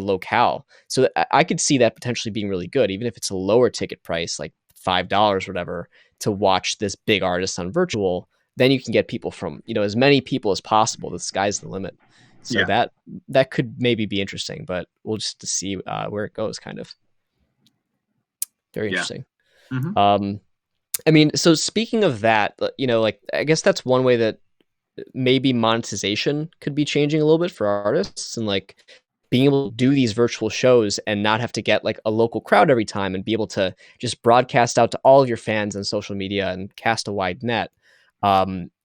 locale. So I could see that potentially being really good, even if it's a lower ticket price, like $5 or whatever, to watch this big artist on virtual. Then you can get people from, as many people as possible. The sky's the limit. So Yeah. that could maybe be interesting, but we'll just to see where it goes. Kind of very Yeah. interesting. Hmm. Um, I mean, so speaking of that, like I guess that's one way that maybe monetization could be changing a little bit for artists, and like being able to do these virtual shows and not have to get like a local crowd every time, and be able to just broadcast out to all of your fans on social media and cast a wide net.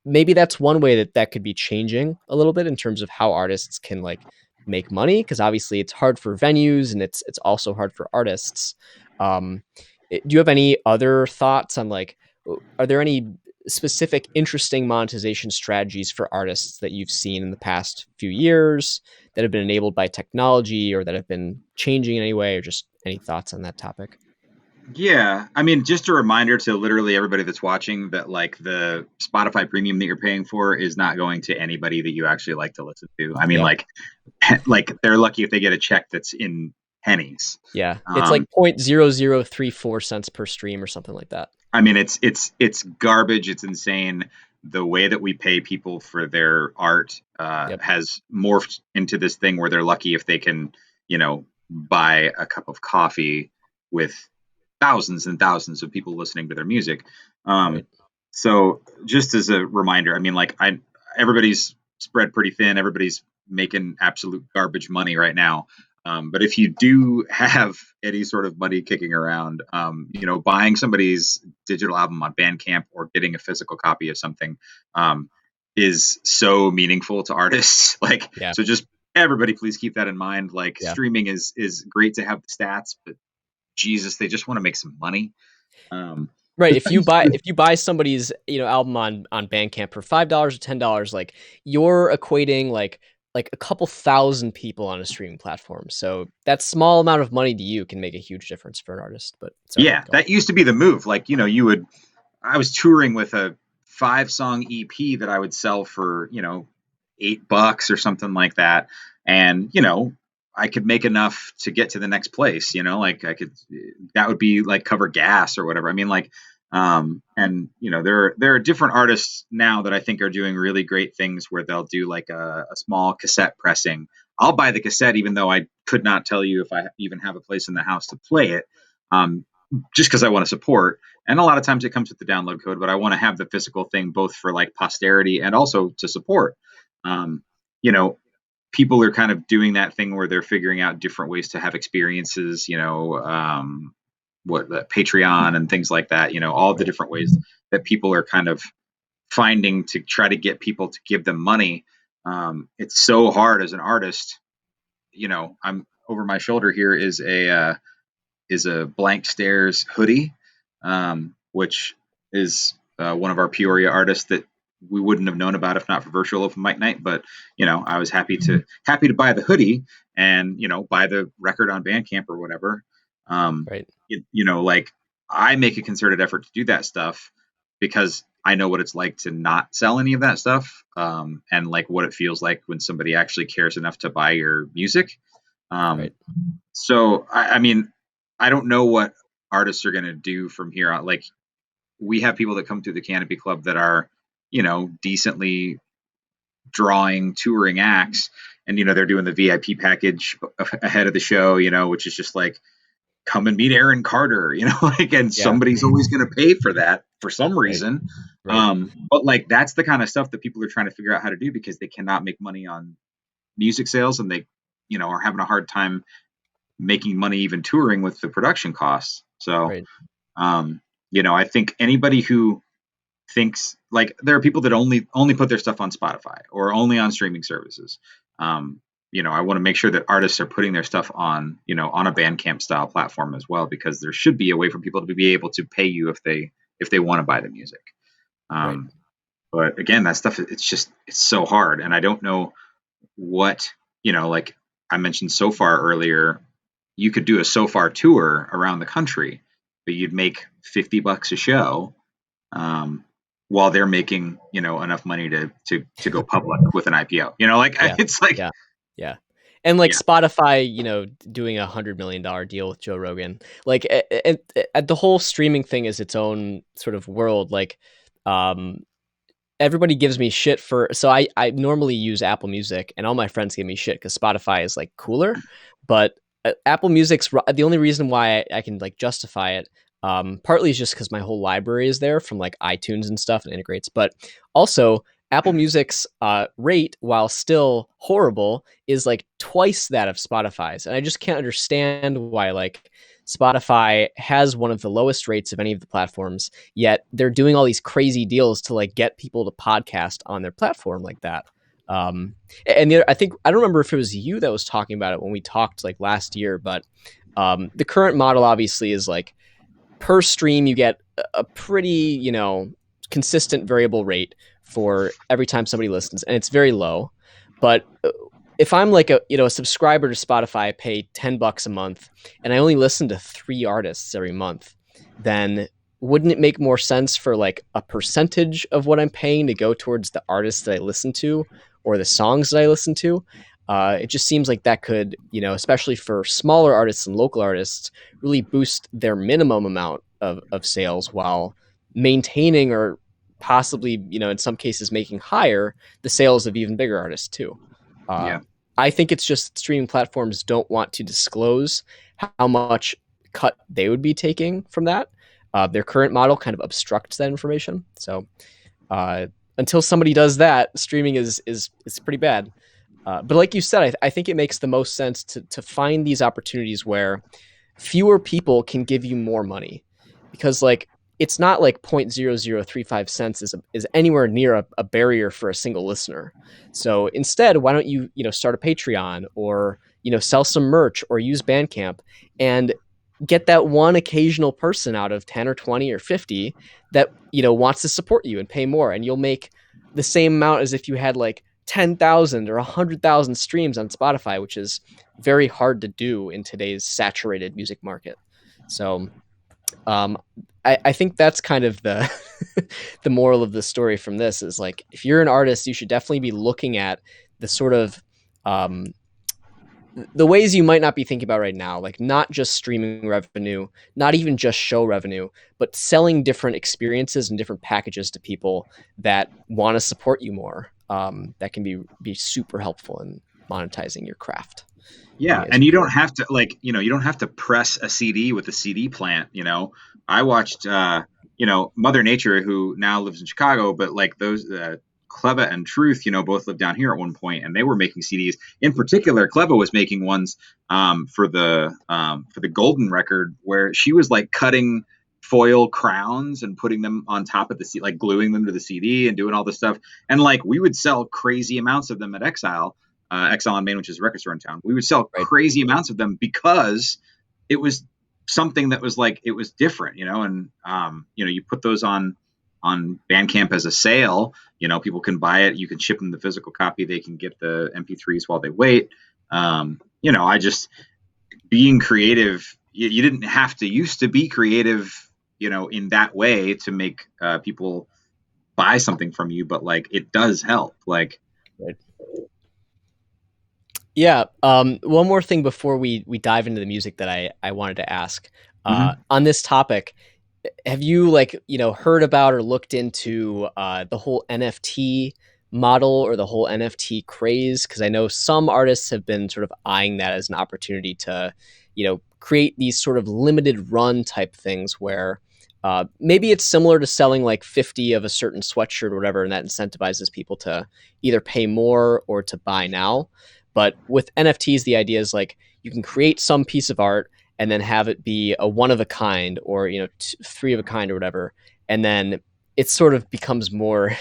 Maybe that's one way that could be changing a little bit in terms of how artists can like make money, because obviously it's hard for venues and it's also hard for artists. um, do you have any other thoughts on like, are there any specific interesting monetization strategies for artists that you've seen in the past few years that have been enabled by technology or that have been changing in any way, or just any thoughts on that topic? Yeah, I mean, just a reminder to literally everybody that's watching that like the Spotify premium that you're paying for is not going to anybody that you actually like to listen to. I mean, Yep. like they're lucky if they get a check that's in pennies. Yeah. It's like Um, 0.0034 cents per stream or something like that. I mean, it's garbage. It's insane. The way that we pay people for their art Yep. has morphed into this thing where they're lucky if they can, buy a cup of coffee with thousands and thousands of people listening to their music. Um, Right. so just as a reminder, I mean, like everybody's spread pretty thin. Everybody's making absolute garbage money right now. But if you do have any sort of money kicking around, buying somebody's digital album on Bandcamp or getting a physical copy of something is so meaningful to artists. Like, Yeah. so just everybody, please keep that in mind. Like, Yeah. streaming is great to have the stats, but Jesus, they just want to make some money. Um, Right. If you buy somebody's, album on Bandcamp for $5 or $10, like you're equating like a couple thousand people on a streaming platform. So that small amount of money to you can make a huge difference for an artist. But sorry, yeah, go on. that used to be the move. Like, I was touring with a 5-song EP that I would sell for, $8 or something like that. And, I could make enough to get to the next place, like that would be like cover gas or whatever. I mean, like, and there are different artists now that I think are doing really great things where they'll do like a small cassette pressing. I'll buy the cassette, even though I could not tell you if I even have a place in the house to play it. Um, just because I want to support. And a lot of times it comes with the download code, but I want to have the physical thing both for like posterity and also to support. Um, you know, People are kind of doing that thing where they're figuring out different ways to have experiences, what Patreon and things like that, all the Right. different ways that people are kind of finding to try to get people to give them money. It's so hard as an artist. I'm over my shoulder here is a blank stares hoodie, which is one of our Peoria artists that we wouldn't have known about if not for virtual open mic night. But I was happy to buy the hoodie and buy the record on Bandcamp or whatever. Right. Like I make a concerted effort to do that stuff because I know what it's like to not sell any of that stuff, and like what it feels like when somebody actually cares enough to buy your music. Um, Right. so I mean, I don't know what artists are going to do from here on. Like we have people that come through the Canopy Club that are, decently drawing touring acts, and they're doing the VIP package ahead of the show, which is just like come and meet Aaron Carter, like, and Yeah. somebody's always going to pay for that for some Right. reason. Right. But like that's the kind of stuff that people are trying to figure out how to do because they cannot make money on music sales and they, are having a hard time making money even touring with the production costs. So, Right. um, I think anybody who thinks like there are people that only put their stuff on Spotify or only on streaming services. I want to make sure that artists are putting their stuff on a Bandcamp style platform as well, because there should be a way for people to be able to pay you if they want to buy the music. Right. Um, but again, that stuff it's so hard, and I don't know what like I mentioned so far earlier. You could do a so far tour around the country, but you'd make $50 a show, um, while they're making enough money to go public with an IPO. Yeah. It's like Yeah. Yeah. And like Yeah, Spotify, doing $100 million deal with Joe Rogan, like the whole streaming thing is its own sort of world. Like, um, everybody gives me shit for, so I normally use Apple Music, and all my friends give me shit because Spotify is like cooler, but Apple Music's the only reason why I can like justify it. Partly is just because my whole library is there from like iTunes and stuff and integrates, but also Apple Music's rate, while still horrible, is like twice that of Spotify's, and I just can't understand why like Spotify has one of the lowest rates of any of the platforms, yet they're doing all these crazy deals to like get people to podcast on their platform like that. Um, and I think I don't remember if it was you that was talking about it when we talked like last year, but the current model obviously is like per stream you get a pretty consistent variable rate for every time somebody listens, and it's very low. But if I'm like a subscriber to Spotify, I pay $10 a month, and I only listen to 3 artists every month, then wouldn't it make more sense for like a percentage of what I'm paying to go towards the artists that I listen to or the songs that I listen to? It just seems like that could, especially for smaller artists and local artists, really boost their minimum amount of sales while maintaining or possibly, in some cases, making higher the sales of even bigger artists too. Uh, yeah, I think it's just streaming platforms don't want to disclose how much cut they would be taking from that. Their current model kind of obstructs that information. So uh, until somebody does that, streaming is pretty bad. But like you said, I think it makes the most sense to find these opportunities where fewer people can give you more money, because like it's not like 0.0035 cents is anywhere near a barrier for a single listener. So instead, why don't you start a Patreon, or sell some merch, or use Bandcamp, and get that one occasional person out of 10 or 20 or 50 that wants to support you and pay more, and you'll make the same amount as if you had like 10,000 or 100,000 streams on Spotify, which is very hard to do in today's saturated music market. So um, I think that's kind of the the moral of the story from this is like, if you're an artist, you should definitely be looking at the sort of um, the ways you might not be thinking about right now, like not just streaming revenue, not even just show revenue, but selling different experiences and different packages to people that want to support you more. That can be super helpful in monetizing your craft. I yeah. think it's And you pretty don't cool. have to like, you don't have to press a CD with a CD plant. I watched, Mother Nature, who now lives in Chicago, but like those, Cleva and Truth, both lived down here at one point, and they were making CDs. In particular, Cleva was making ones for the Golden record, where she was like cutting foil crowns and putting them on top of the CD, like gluing them to the CD and doing all this stuff. And like we would sell crazy amounts of them at Exile on Main, which is a record store in town. We would sell Right. crazy amounts of them because it was something that was like it was different, and you put those on Bandcamp as a sale. People can buy it. You can ship them the physical copy. They can get the MP3s while they wait. I just being creative. You didn't have to used to be creative, in that way to make people buy something from you, but like it does help. Like, Right. Yeah. One more thing before we dive into the music that I wanted to ask mhm. on this topic. Have you like heard about or looked into the whole NFT model or the whole NFT craze? Because I know some artists have been sort of eyeing that as an opportunity to create these sort of limited run type things where maybe it's similar to selling like 50 of a certain sweatshirt or whatever, and that incentivizes people to either pay more or to buy now. But with NFTs, the idea is like you can create some piece of art and then have it be a one of a kind, or three of a kind or whatever, and then it sort of becomes more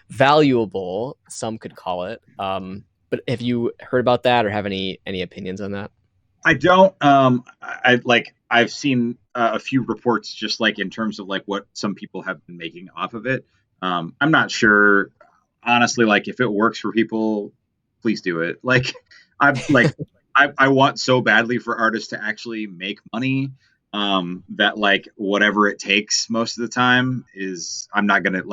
valuable, some could call it. But have you heard about that or have any opinions on that? I don't. I like. I've seen a few reports, just like in terms of like what some people have been making off of it. I'm not sure, honestly. Like, if it works for people, please do it. Like, I want so badly for artists to actually make money. That like whatever it takes most of the time is I'm not gonna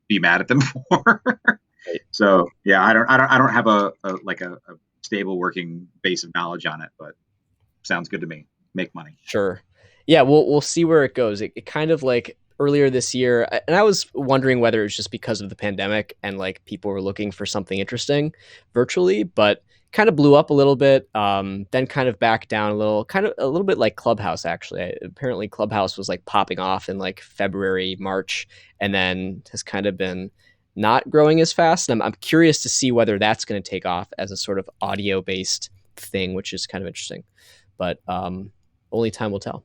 be mad at them for. Right. So yeah, I don't have a stable working base of knowledge on it, but sounds good to me. Make money. Sure. Yeah, we'll see where it goes. It kind of like earlier this year, and I was wondering whether it was just because of the pandemic and like people were looking for something interesting virtually, but kind of blew up a little bit. Then kind of back down a little, kind of a little bit like Clubhouse actually. Apparently, Clubhouse was like popping off in like February, March, and then has kind of been not growing as fast. And I'm curious to see whether that's going to take off as a sort of audio based thing, which is kind of interesting. But only time will tell.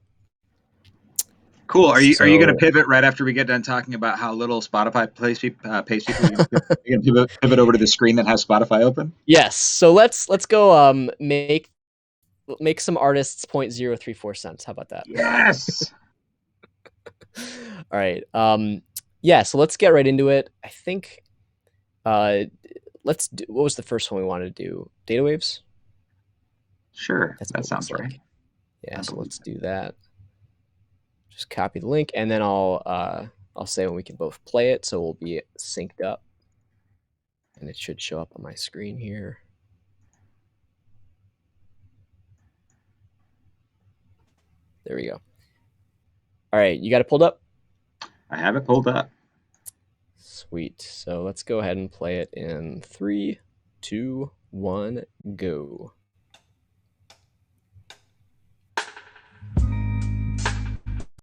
Cool. Are you going to So pivot right after we get done talking about how little Spotify pays people? You going to pivot over to the screen that has Spotify open? yes, so let's go make some artists 0.034 cents. How about that? Yes. All right. Yeah, so let's get right into it. I think uh let's do, what was the first one we wanted to do? Data waves? Sure. That's what That it looks sounds right. like. Yeah, I so believe let's it. do that. Just copy the link and then I'll say when we can both play it so we'll be synced up. And it should show up on my screen here. There we go. All right, you got it pulled up? I have it pulled up. Sweet. So let's go ahead and play it in 3, 2, 1, go.